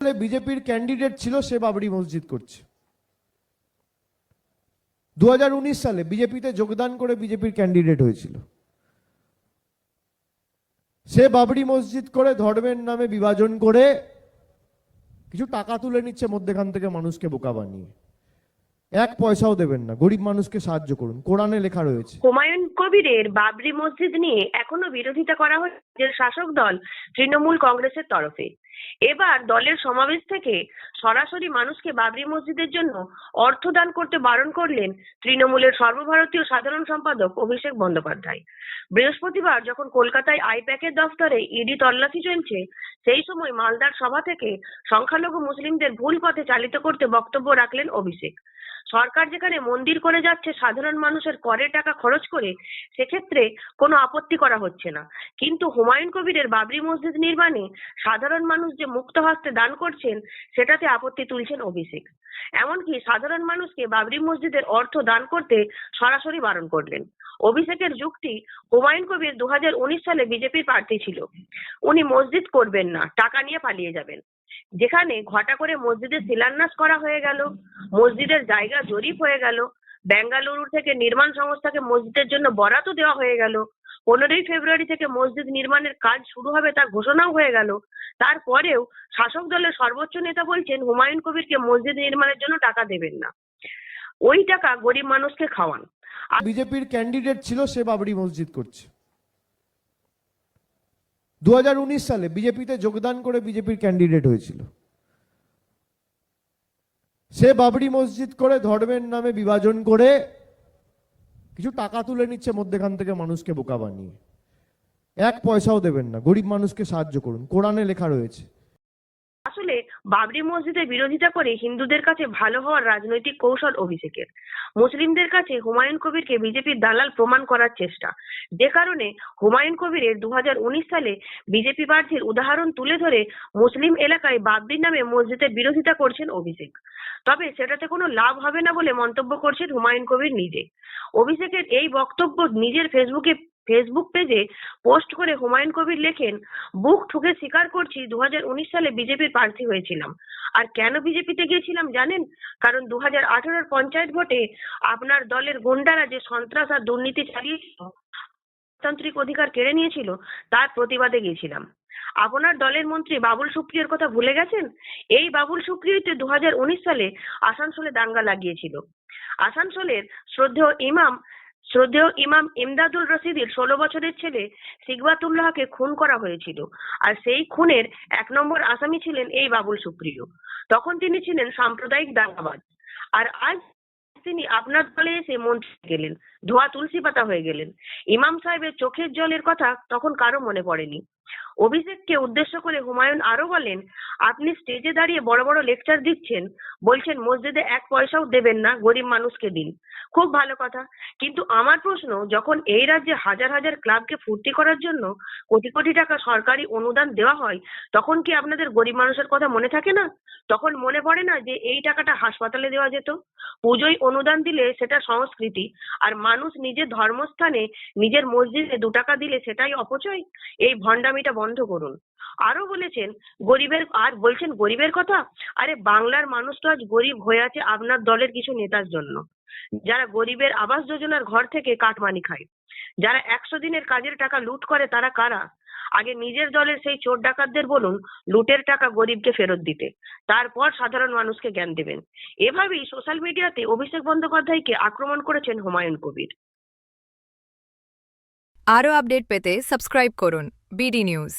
বিজেপির ক্যান্ডিডেট ছিল, সে বাবরি মসজিদ করছে। 2019 সালে বিজেপিতে যোগদান করে বিজেপির ক্যান্ডিডেট হয়েছিল। সে বাবরি মসজিদ করে ধর্মের নামে বিভাজন করে কিছু টাকা তুলে নিচ্ছে মধ্যখান থেকে মানুষকে বোকা বানিয়ে। এক পয়সাও দেবেন না, গরিব মানুষকে সাহায্য করুন, কোরআনে লেখা রয়েছে। হুমায়ুন কবিরের বাবরি মসজিদ নিয়ে এখনো বিরোধিতা করা হচ্ছে শাসক দল তৃণমূল কংগ্রেসের তরফে। এবার দলের সমাবেশ থেকে সরাসরি মানুষকে বাবরি মসজিদের জন্য অর্থ দান করতে বারণ করলেন তৃণমূলের সর্বভারতীয় সাধারণ সম্পাদক অভিষেক বন্দ্যোপাধ্যায়। বৃহস্পতিবার যখন কলকাতায় আইপ্যাকের দফতরে ইডি তল্লাশি চলছে, সেই সময় মালদার সভা থেকে সংখ্যালঘু মুসলিমদের ভুল পথে চালিত করতে বক্তব্য রাখলেন অভিষেক। সরকার যেখানে মন্দির করে যাচ্ছে সাধারণ মানুষের করের টাকা খরচ করে, সেক্ষেত্রে কোনো আপত্তি করা হচ্ছে না, কিন্তু হুমায়ুন কবিরের বাবরি মসজিদ নির্মাণে সাধারণ মানুষ যে মুক্ত হস্তে দান করছেন সেটাতে আপত্তি তুলছেন অভিষেক। এমনকি সাধারণ মানুষকে বাবরি মসজিদের অর্থ দান করতে সরাসরি বারণ করলেন। অভিষেকের যুক্তি, হুমায়ুন কবির 2019 সালে বিজেপির প্রার্থী ছিল, উনি মসজিদ করবেন না, টাকা নিয়ে পালিয়ে যাবেন। যেখানে ঘটা করে মসজিদের শিলান্যাস করা হয়ে গেল, মসজিদের জায়গা জরিপ হয়ে গেল, বেঙ্গালুরু থেকে নির্মাণ সংস্থাকে মসজিদের জন্য বরাতও দেওয়া হয়ে গেল, 15ই ফেব্রুয়ারি থেকে মসজিদ নির্মাণের কাজ শুরু হবে তার ঘোষণাও হয়ে গেল, তারপরেও শাসক দলের সর্বোচ্চ নেতা বলছেন হুমায়ুন কবিরকে মসজিদ নির্মাণের জন্য টাকা দেবেন না, ওই টাকা গরিব মানুষকে খাওয়ান। বিজেপির ক্যান্ডিডেট ছিল, সে বাবরি মসজিদ করছে। 2019 সালে বিজেপিতে যোগদান করে বিজেপির ক্যান্ডিডেট হয়েছিল। সে বাবরি মসজিদ করে ধর্মের নামে বিভাজন করে কিছু টাকা তুলে নিচ্ছে মধ্যখান থেকে মানুষকে বোকা বানিয়ে। এক পয়সাও দেবেন না, গরিব মানুষকে সাহায্য করুন, কোরআনে লেখা রয়েছে। আসলে বাবরি মসজিদের বিরোধিতা করে হিন্দুদের কাছে ভালো হওয়ার রাজনৈতিক কৌশল অভিষেকের, মুসলিমদের কাছে হুমায়ুন কবিরকে বিজেপির দালাল প্রমাণ করার চেষ্টা। যে কারণে হুমায়ুন কবিরের 2019 সালে বিজেপি প্রার্থীর উদাহরণ তুলে ধরে মুসলিম এলাকায় বাবরির নামে মসজিদের বিরোধিতা করছেন অভিষেক। তবে সেটাতে কোনো লাভ হবে না বলে মন্তব্য করছেন হুমায়ুন কবির নিজে। অভিষেকের এই বক্তব্য নিজের ফেসবুক পেজে পোস্ট করে হুমায়ুন কবির লেখেন, বুক ঠুকে স্বীকার করছি 2019 সালে বিজেপির প্রার্থী হয়েছিলাম। আর কেন বিজেপিতে গিয়েছিলাম জানেন? কারণ 2018-এর পঞ্চায়েত ভোটে আপনার দলের গুন্ডারা যে সন্ত্রাস আর দুর্নীতি চালিয়েছিল, গণতান্ত্রিক অধিকার কেড়ে নিয়েছিল, তার প্রতিবাদে গিয়েছিলাম। আপনার দলের মন্ত্রী বাবুল সুপ্রিয়র কথা ভুলে গেছেন? এই বাবুল সুপ্রিয়ই তো 2019 সালে আসানসোলে দাঙ্গা লাগিয়েছিল। আসানসোলের শ্রদ্ধেয় ইমাম ইমদাদুল রশিদের 16 বছরের ছেলে সিগবাতুল্লাহকে খুন করা হয়েছিল, আর সেই খুনের 1 নম্বর আসামি ছিলেন এই বাবুল সুপ্রিয়। তখন তিনি ছিলেন সাম্প্রদায়িক দাঙ্গাবাজ, আর আজ তিনি আপনার দলে এসে মন্ত্রী গেলেন, ধোয়া তুলসী পাতা হয়ে গেলেন। ইমাম সাহেবের চোখের জলের কথা তখন কারো মনে পড়েনি। অভিষেককে উদ্দেশ্য করে হুমায়ুন আরো বলেন, আপনি স্টেজে দাঁড়িয়ে বড় বড় লেকচার দিচ্ছেন, বলছেন মসজিদে এক পয়সাও দেবেন না, গরিব মানুষকে দিন। খুব ভালো কথা, কিন্তু আমার প্রশ্ন, যখন এই রাজ্যে হাজার হাজার ক্লাবকে ফুর্তি করার জন্য কোটি কোটি টাকা সরকারি অনুদান দেওয়া হয়, তখন কি আপনাদের গরিব মানুষের কথা মনে থাকে না? তখন মনে পড়ে না যে এই টাকাটা হাসপাতালে দেওয়া যেত? পুজোয় অনুদান দিলে সেটা সংস্কৃতি, আর মানুষ নিজের ধর্মস্থানে নিজের মসজিদে 2 টাকা দিলে সেটাই অপচয়। এই ভণ্ডামিটা বন্ধ করুন। আরো বলছেন গরিবের কথা। আরে বাংলার মানুষ তো আজ গরিব হয়ে আছে আপনার দলের কিছু নেতার জন্য, যারা গরিবের আবাস যোজনার ঘর থেকে কাটমানি খায়, যারা 100 দিনের কাজের টাকা লুট করে, তারা কারা? আগে নিজের দলের সেই চোর ডাকাতদের বলুন লুটের টাকা গরিবকে ফেরত দিতে, তারপর সাধারণ মানুষকে জ্ঞান দেবেন। এভাবেই সোশ্যাল মিডিয়াতে অভিষেক বন্দ্যোপাধ্যায়কে আক্রমণ করেছেন হুমায়ুন কবির। আরও আপডেট পেতে সাবস্ক্রাইব করুন বিডি নিউজ।